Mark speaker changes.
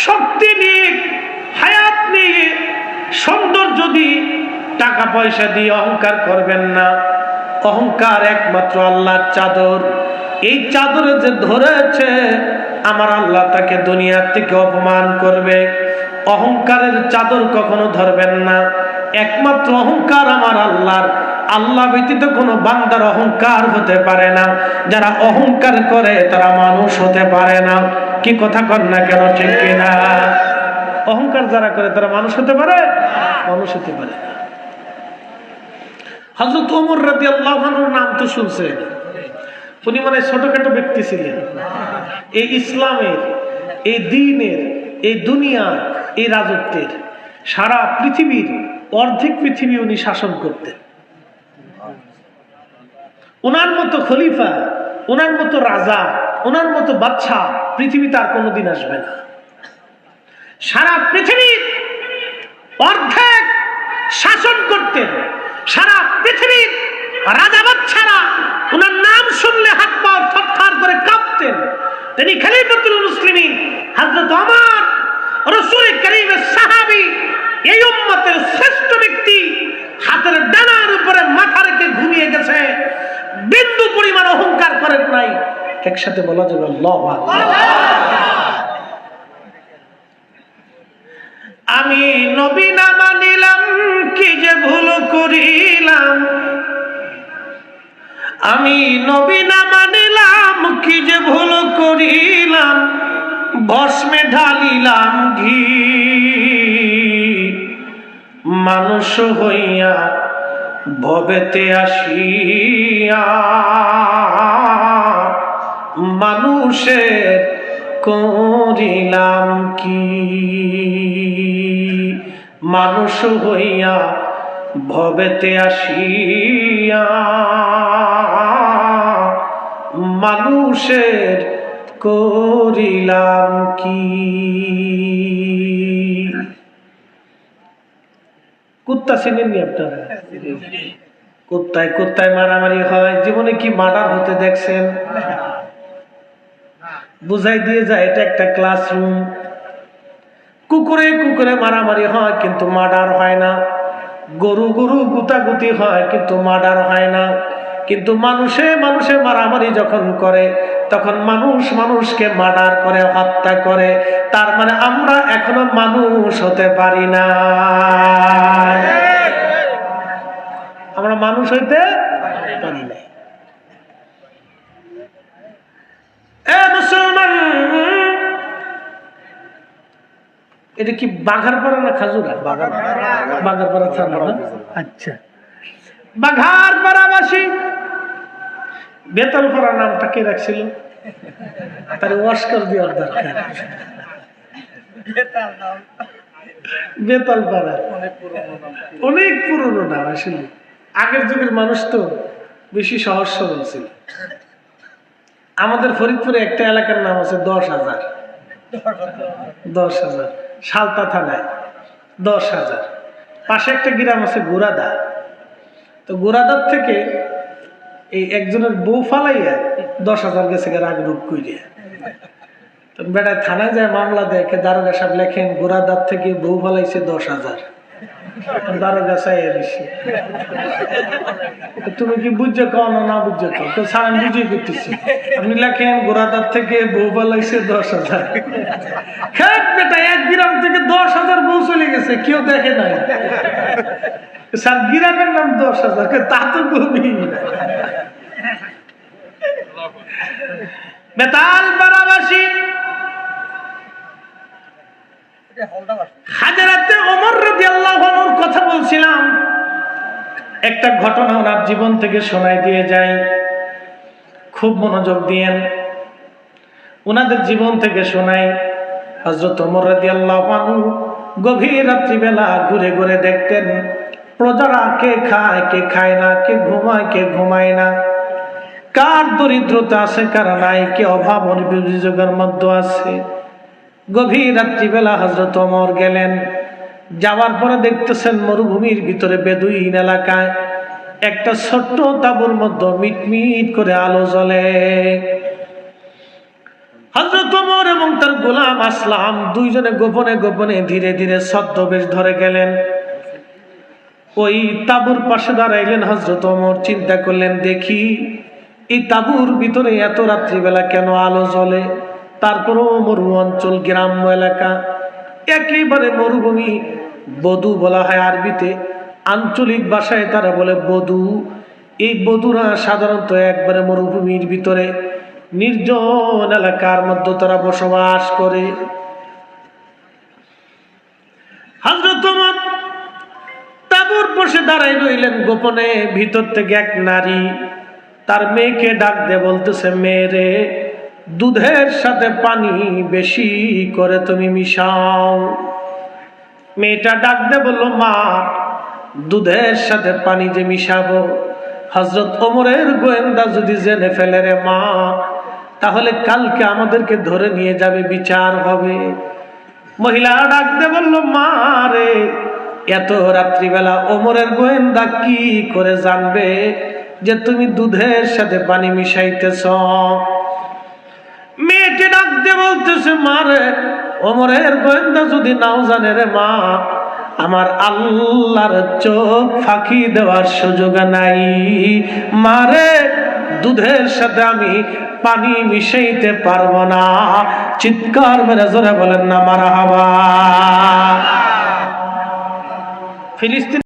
Speaker 1: শক্তি নিয়ে, হায়াত নিয়ে, সৌন্দর্য দিয়ে, টাকা পয়সা দিয়ে অহংকার করবেন না। অহংকার একমাত্র আল্লাহর চাদর। এই চাদরে যে ধরেছে আমার আল্লাহ তাকে দুনিয়ার থেকে অপমান করবে। অহংকারের চাদর কখনো ধরবেন না। একমাত্র অহংকার আমার আল্লাহর। আল্লাহ ব্যতীত কোনো বান্দার অহংকার হতে পারে না। যারা অহংকার করে তারা মানুষ হতে পারে না। কি কথা কন না কেন, ঠিক কিনা? অহংকার যারা করে তারা মানুষ হতে পারে? মানুষ হতে পারে না। হযরত ওমর রাদিয়াল্লাহু আনহুর নাম তো শুনছেন। উনি মানে ছোটখাটো ব্যক্তি ছিলেন। এই ইসলামের, এই দ্বীনের, এই দুনিয়ার, এই রাজত্বের সারা পৃথিবীর অর্ধেক পৃথিবী উনি শাসন করতেন। ওনার মতো খলিফা, ওনার মতো রাজা, ওনার মতো বাদশা পৃথিবীতে আর কোনোদিন আসবে না। সারা পৃথিবীর অর্ধেক শাসন করতেন। সারা পৃথিবীর রাজা বাদশারা ওনার নাম শুনলে হাত পা থরথর করে কাঁপতেন। তিনি খলিফাতুল মুসলিমিন হযরত ওমর, রাসূল কারীমের সাহাবী, এই উম্মতের শ্রেষ্ঠ ব্যক্তি, হাতের ডানার উপরে মাথা রেখে ঘুমিয়ে গেছে, বিন্দু পরিমাণ অহংকার করেন নাই। একসাথে বলা যাবে আল্লাহু আকবার। আমি নবী না মানিলাম কি যে ভুল করিলাম, আমি নবী না মানিলাম কি যে ভুল করিলাম, ভস্মে ঢালিলাম ঘি, মানুষ হইয়া ভবেতে আসিয়া মানুষের করিলাম কি, মানুষ হইয়া ভবেতে আসিয়া মানুষের করিলাম কি। কুত্তা চিনেননি আপনারা? কুত্তায় কুত্তায় মারামারি হয়। জীবনে কি মার্ডার হতে দেখছেন? বুঝাই দিয়ে যায় এটা একটা ক্লাসরুম। কুকুরে কুকুরে মারামারি হয় কিন্তু মার্ডার হয় না। গরু গরু গুতাগুতি হয় কিন্তু মার্ডার হয় না। কিন্তু মানুষে মানুষে মারামারি যখন করে তখন মানুষ মানুষকে মার্ডার করে, হত্যা করে। তার মানে আমরা এখনো মানুষ হতে পারি না। আমরা মানুষ হইতে পারি না। মুসলমান, এটা কি বাঘারপাড়া না খাজুরা? বাঘারপাড়া থানা না? আচ্ছা, বাঘারপাড়াবাসী বেতালপাড়া নামটা কে রাখছিল? তার ওয়াস্কার দেওয়ার দরকার। বেতালপাড়া অনেক পুরনো নাম। আসলে আগের যুগের মানুষ তো বেশি সহজ সরল ছিল। আমাদের ফরিদপুরে একটা এলাকার নাম আছে 10,000। 10,000 সালতা থানায় 10,000। পাশে একটা গ্রাম আছে গোরাদা। তো গোরাদার থেকে এই একজনের বউ ফালাইয়া 10,000 গেছে রাগ রূপ কইরিয়া। তো বেটা থানায় যায় মামলা দেখে, দারোগা সাহেব লেখেন গোরাদার থেকে বউ ফালাইছে 10,000। দারোগা সাহেব এসে, তুমি কি বুঝছো কও না বুঝছো কও? তো স্যার আমি বুঝিয়ে করতেছি। আপনি লেখেন গোরাদার থেকে বউ ফালাইছে 10,000। খেট বেটা, এক গ্রাম থেকে 10,000 বউ চলে গেছে, কেউ দেখে নাই। স্যার গ্রামের নাম 10,000, তা তো কবি। বেতালপাড়াবাসী হাজরাতে ওমর রাদিয়াল্লাহু আনহুর কথা বলছিলাম। একটা ঘটনা ওনার জীবন থেকে শোনাই দিয়ে যায়, খুব মনোযোগ দিয়েন। ওনাদের জীবন থেকে শোনাই। হযরত ওমর রাদিয়াল্লাহু আনহু গভীর রাত্রিবেলা ঘুরে ঘুরে দেখতেন প্রজারা কে খায় কে খায় না, কে ঘুমায় কে ঘুমায় না, কার দরিদ্রতা আছে কার নাই, কে অভাব অভিযোগের মধ্যে আছে। গভীর রাত্রিবেলা হযরত ওমর গেলেন। যাওয়ার পরে দেখতেছেন মরুভূমির ভিতরে বেদুইন এলাকায় একটা ছোট্ট তাঁবুর মধ্যে মিটমিট করে আলো জ্বলে। হযরত ওমর এবং তার গোলাম আসলাম দুইজনে গোপনে গোপনে ধীরে ধীরে ছদ্মবেশ ধরে গেলেন। ওই তাঁবুর পাশে দাঁড়াইলেন হযরত ওমর, চিন্তা করলেন দেখি এই তাঁবুর ভিতরে এত রাত্রিবেলা কেন আলো জ্বলে। তারপরও মরু অঞ্চল, গ্রাম্য এলাকা, একেবারে মরুভূমি। বদু বলা হয় আরবিতে, আঞ্চলিক ভাষায় তারা বলে বদু। এই বদুরা সাধারণত একবারে মরুভূমির ভিতরে নির্জন এলাকার মধ্যে তারা বসবাস করে। হযরত ওমর তাঁবুর পাশে দাঁড়াই রইলেন গোপনে। ভিতর থেকে এক নারী তার মেয়েকে ডাক দিয়ে বলতেছে, মেয়েরে, দুধের সাথে পানি বেশি করে তুমি মিশাও। মেয়েটা ডাক দিয়ে বলল, মা, দুধের সাথে পানি যে মিশাবো, হযরত ওমরের গোয়েন্দা যদি জেনে ফেলে রে মা, তাহলে কালকে আমাদেরকে ধরে নিয়ে যাবে, বিচার হবে। মহিলা ডাক দিয়ে বলল, মা রে, এত রাত্রিবেলা ওমরের গোয়েন্দা কি করে জানবে যে তুমি দুধের সাথে পানি মিশাইতেছ? মেয়েটি ডাক দিয়ে বলতেছে, মা রে, ওমরের গোয়েন্দা যদি নাও জানে রে মা, আমার আল্লাহর চোখ ফাঁকি দেওয়ার সুযোগ নাই। মারে, দুধের সাথে আমি পানি মিশাইতে পারবো না। চিৎকার মেরে জোরে বলেন না মারহাবা। ফিলিস্তিন